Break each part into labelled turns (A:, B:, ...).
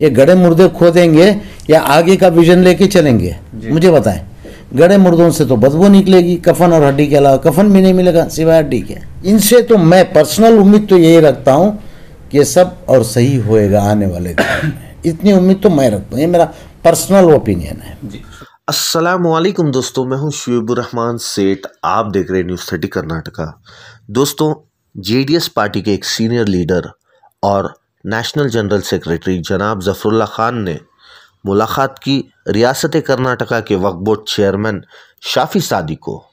A: ये गड़े मुर्दे खोदेंगे या आगे का विजन लेके चलेंगे? मुझे बताएं। गड़े मुर्दों से तो बदबू निकलेगी, कफन और हड्डी के अलावा कफन भी नहीं मिलेगा सिवाय हड्डी के। इनसे तो मैं पर्सनल उम्मीद तो यही रखता हूं कि ये सब और सही होएगा आने वाले दिन में। इतनी उम्मीद तो मैं रखता हूँ, ये मेरा पर्सनल ओपिनियन है।
B: अस्सलामुअलैकुम दोस्तों, मैं हूं शुएबुर रहमान सेठ। आप देख रहे हैं न्यूज़ 30 कर्नाटका। दोस्तों, जेडीएस पार्टी के एक सीनियर लीडर और नेशनल जनरल सेक्रेटरी जनाब ज़फ़रुल्लाह खान ने मुलाकात की रियासत कर्नाटका के वक्फ बोर्ड चेयरमैन शाफी सादी को।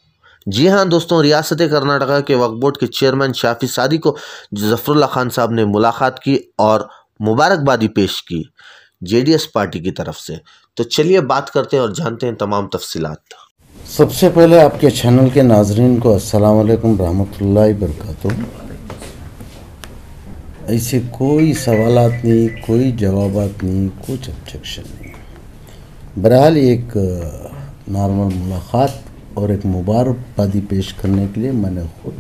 B: जी हाँ दोस्तों, रियासत कर्नाटका के वक्फ बोर्ड के चेयरमैन शाफी सादी को ज़फ़रुल्लाह खान साहब ने मुलाकात की और मुबारकबादी पेश की जेडीएस पार्टी की तरफ से। तो चलिए बात करते हैं और जानते हैं तमाम तफसीलात।
A: सबसे पहले आपके चैनल के नाजरीन को अस्सलाम वालेकुम रहमतुल्लाहि बरकातुहू। ऐसे कोई सवालात नहीं, कोई जवाबात नहीं, कुछ ऑब्जेक्शन नहीं। बहरहाल एक नॉर्मल मुलाकात और एक मुबारकबादी पेश करने के लिए मैंने खुद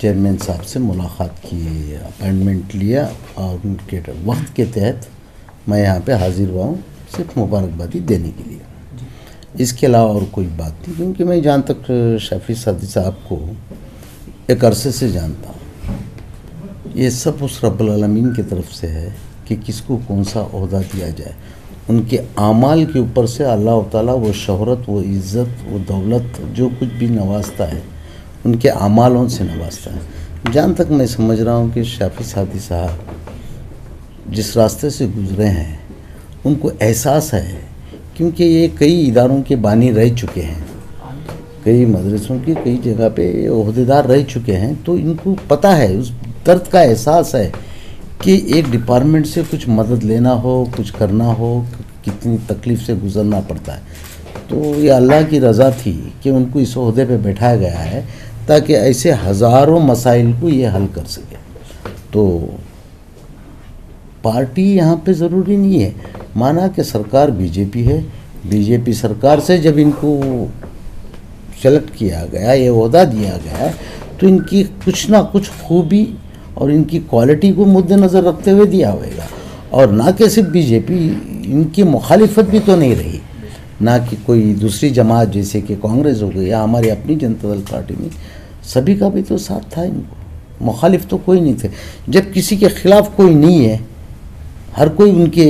A: चेयरमैन साहब से मुलाकात की, अपॉइंटमेंट लिया और उनके वक्त के तहत मैं यहाँ पे हाजिर हुआ हूँ सिर्फ मुबारकबादी देने के लिए। इसके अलावा और कोई बात नहीं, क्योंकि मैं जहाँ तक शाफी सादी साहब को एक अरसे से जानता हूँ। ये सब उस रब्बुल आलमीन की तरफ से है कि किसको कौन सा ओहदा दिया जाए। उनके आमाल के ऊपर से अल्लाह ताला वो शोहरत, वो इज़्ज़त, वो दौलत जो कुछ भी नवाजता है उनके आमालों से नवाजता है। जहाँ तक मैं समझ रहा हूँ कि शाफी सादी साहब जिस रास्ते से गुज़रे हैं उनको एहसास है, क्योंकि ये कई इदारों के बानी रह चुके हैं, कई मदरसों की कई जगह पे ओहदेदार रह चुके हैं, तो इनको पता है, उस दर्द का एहसास है कि एक डिपार्टमेंट से कुछ मदद लेना हो, कुछ करना हो, कितनी तकलीफ़ से गुज़रना पड़ता है। तो ये अल्लाह की रज़ा थी कि उनको इस ओहदे पे बैठाया गया है ताकि ऐसे हज़ारों मसाइल को ये हल कर सके। तो पार्टी यहाँ पे ज़रूरी नहीं है। माना कि सरकार बीजेपी है, बीजेपी सरकार से जब इनको सेलेक्ट किया गया, ये ओहदा दिया गया, तो इनकी कुछ ना कुछ खूबी और इनकी क्वालिटी को मद्देनज़र रखते हुए दिया होगा। और ना कि सिर्फ बीजेपी, इनकी मुखालिफत भी तो नहीं रही, ना कि कोई दूसरी जमात जैसे कि कांग्रेस हो गई या हमारी अपनी जनता दल पार्टी में, सभी का भी तो साथ था। इनको मुखालिफ तो कोई नहीं थे। जब किसी के ख़िलाफ़ कोई नहीं है, हर कोई उनके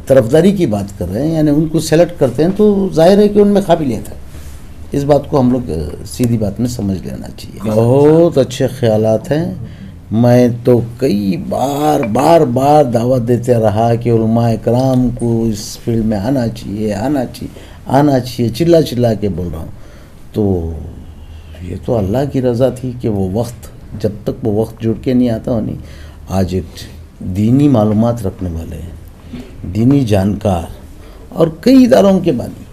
A: तरफदारी की बात कर रहे हैं, यानी उनको सेलेक्ट करते हैं, तो जाहिर है कि उनमें काबिलियत है। इस बात को हम लोग सीधी बात में समझ लेना चाहिए। बहुत अच्छे ख्यालात हैं। मैं तो कई बार दावत देते रहा कि उलमाए कराम को इस फील्ड में आना चाहिए, चिल्ला के बोल रहा हूँ। तो ये तो अल्लाह की रज़ा थी कि वो वक्त, जब तक वो वक्त जुड़ के नहीं आता हो नहीं। आज एक दीनी मालूमात रखने वाले, दीनी जानकार और कई इदारों के बानी,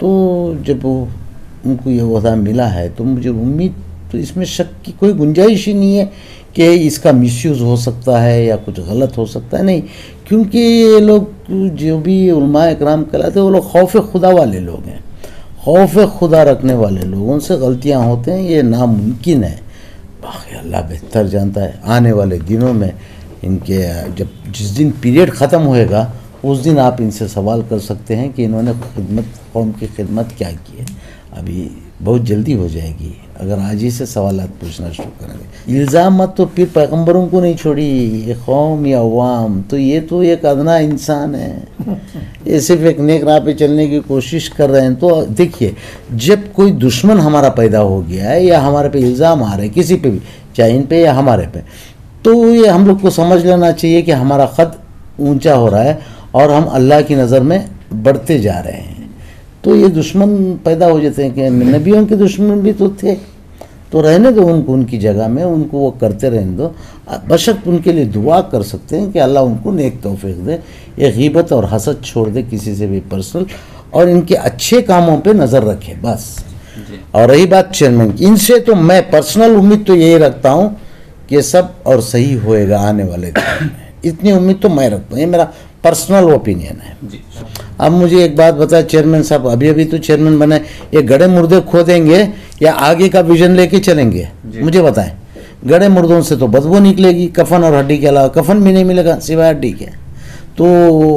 A: तो जब उनको ये ओहदा मिला है तो मुझे उम्मीद, तो इसमें शक की कोई गुंजाइश ही नहीं है कि इसका मिसयूज़ हो सकता है या कुछ गलत हो सकता है। नहीं, क्योंकि ये लोग जो भी उलमाए इकराम कहलाते हैं वो लोग खौफ खुदा वाले लोग हैं। खौफ खुदा रखने वाले लोगों से गलतियां होते हैं, ये नामुमकिन है। बाकी अल्लाह बेहतर जानता है। आने वाले दिनों में इनके जब जिस दिन पीरियड ख़त्म होएगा उस दिन आप इनसे सवाल कर सकते हैं कि इन्होंने कौम की खिदमत क्या की है। अभी बहुत जल्दी हो जाएगी अगर आज ही से सवालात पूछना शुरू करेंगे। इल्ज़ाम तो फिर पैगंबरों को नहीं छोड़ी, ये कौम या अवाम, तो ये तो एक अदना इंसान है, ये सिर्फ एक नेक राह पे चलने की कोशिश कर रहे हैं। तो देखिए, जब कोई दुश्मन हमारा पैदा हो गया है या हमारे पे इल्ज़ाम आ रहे हैं किसी पे भी, चाहे इन पे या हमारे पे, तो ये हम लोग को समझ लेना चाहिए कि हमारा ख़त ऊंचा हो रहा है और हम अल्लाह की नज़र में बढ़ते जा रहे हैं। तो ये दुश्मन पैदा हो जाते हैं कि नबियों के दुश्मन भी तो थे, तो रहने दो उनको उनकी जगह में, उनको वो करते रहने दो। बशर्त उनके लिए दुआ कर सकते हैं कि अल्लाह उनको नेक तौफीक दे, ये गीबत और हसद छोड़ दे किसी से भी पर्सनल, और इनके अच्छे कामों पे नज़र रखे बस। और रही बात चेयरमैन की, इनसे तो मैं पर्सनल उम्मीद तो यही रखता हूँ कि सब और सही होएगा आने वाले दिन में। इतनी उम्मीद तो मैं रखता हूँ, ये मेरा पर्सनल ओपिनियन है। अब मुझे एक बात बताए चेयरमैन साहब, अभी तो चेयरमैन बने, ये गड़े मुर्दे खोदेंगे या आगे का विजन लेके चलेंगे? मुझे बताएं। गड़े मुर्दों से तो बदबू निकलेगी, कफन और हड्डी के अलावा कफन भी नहीं मिलेगा सिवाय हड्डी के। तो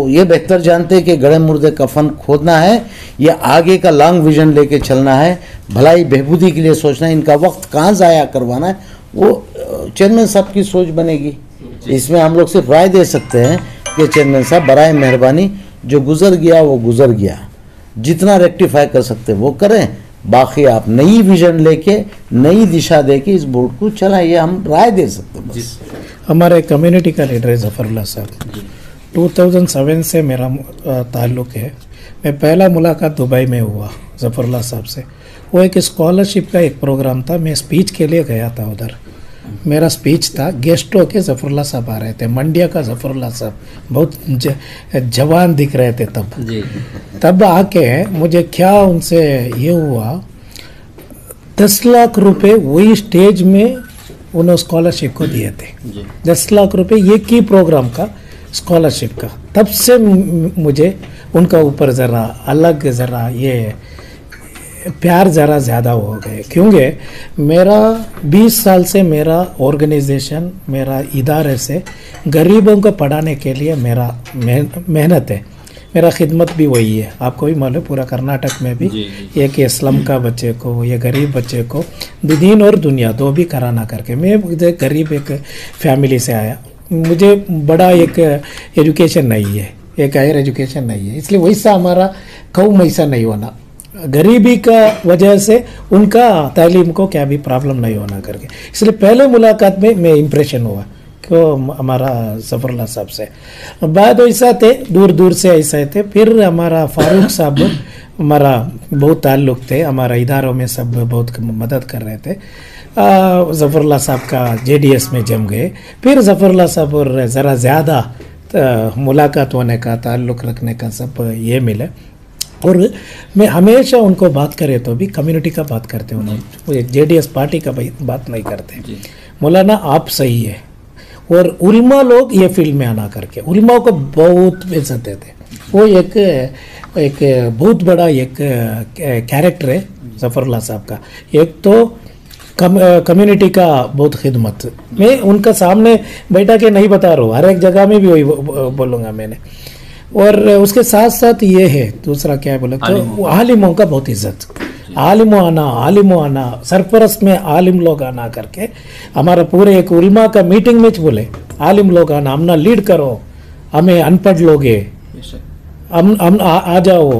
A: ये बेहतर जानते हैं कि गड़े मुर्दे कफन खोदना है या आगे का लॉन्ग विजन लेके चलना है, भलाई बहबूदी के लिए सोचना है, इनका वक्त कहाँ ज़ाया करवाना है, वो चेयरमैन साहब की सोच बनेगी। इसमें हम लोग सिर्फ राय दे सकते हैं कि चेयरमैन साहब बराए मेहरबानी जो गुजर गया वो गुजर गया, जितना रेक्टिफाई कर सकते वो करें, बाकी आप नई विजन लेके नई दिशा देके इस बोर्ड को चलाइए, हम राय दे सकते हैं।
C: हमारे कम्युनिटी का लीडर है जफरुल्लाह साहब, 2007 से मेरा ताल्लुक़ है। मैं पहला मुलाकात दुबई में हुआ जफरुल्लाह साहब से। वो एक स्कॉलरशिप का एक प्रोग्राम था, मैं स्पीच के लिए गया था उधर। मेरा स्पीच था, गेस्ट होके जफरुल्लाह साहब आ रहे थे, मंडिया का जफरुल्लाह साहब, बहुत जवान दिख रहे थे तब जी। तब आके मुझे क्या उनसे ये हुआ, 10 लाख रुपए वही स्टेज में उन्होंने स्कॉलरशिप को दिए थे। 10 लाख रुपए एक ही प्रोग्राम का स्कॉलरशिप का। तब से मुझे उनका ऊपर ज़रा अलग ज़रा ये प्यार ज़रा ज़्यादा हो गए, क्योंकि मेरा 20 साल से मेरा ऑर्गेनाइजेशन, मेरा इदारे से गरीबों को पढ़ाने के लिए मेरा मेहनत है, मेरा खिदमत भी वही है। आपको भी मालूम, पूरा कर्नाटक में भी एक स्लम का बच्चे को, ये गरीब बच्चे को दीन और दुनिया दो भी कराना करके, मैं गरीब एक फैमिली से आया, मुझे बड़ा एक एजुकेशन नहीं है, एक हायर एजुकेशन नहीं है, इसलिए वैसा हमारा कौम ऐसा नहीं होना, गरीबी का वजह से उनका तालीम को क्या भी प्रॉब्लम नहीं होना करके। इसलिए पहले मुलाकात में मैं इम्प्रेशन हुआ क्यों हमारा जफरुल्लाह साहब से। बाद ऐसा थे, दूर दूर से ऐसा थे। फिर हमारा फारूक साहब हमारा बहुत ताल्लुक़ थे, हमारा इदारों में सब बहुत मदद कर रहे थे। जफरुल्लाह साहब का JDS में जम गए। फिर जफरुल्लाह साहब और ज़रा ज़्यादा मुलाकात होने का, ताल्लुक़ रखने का सब ये मिले। और मैं हमेशा उनको बात करे तो भी कम्युनिटी का बात करते हैं, उन्होंने JDS पार्टी का बात नहीं करते। मौलाना आप सही है, और उल्मा लोग ये फील्ड में आना करके उल्मा को बहुत इज्जत देते। वो एक बहुत बड़ा एक कैरेक्टर है जफरुल्लाह साहब का। एक तो कम्युनिटी का बहुत खिदमत, मैं उनका सामने बैठा के नहीं बता रहा हूँ, हर एक जगह में भी वही बोलूँगा मैंने। और उसके साथ साथ ये है, दूसरा क्या है बोले तो आलिमों का बहुत इज्जत, आलिमों आना, सरपरस्त में आलिम लोग आना करके, हमारा पूरे एक उल्मा का मीटिंग में बोले आलिम लोग आना, हमना लीड करो, हमें अनपढ़ लोग है, हम आ जाओ,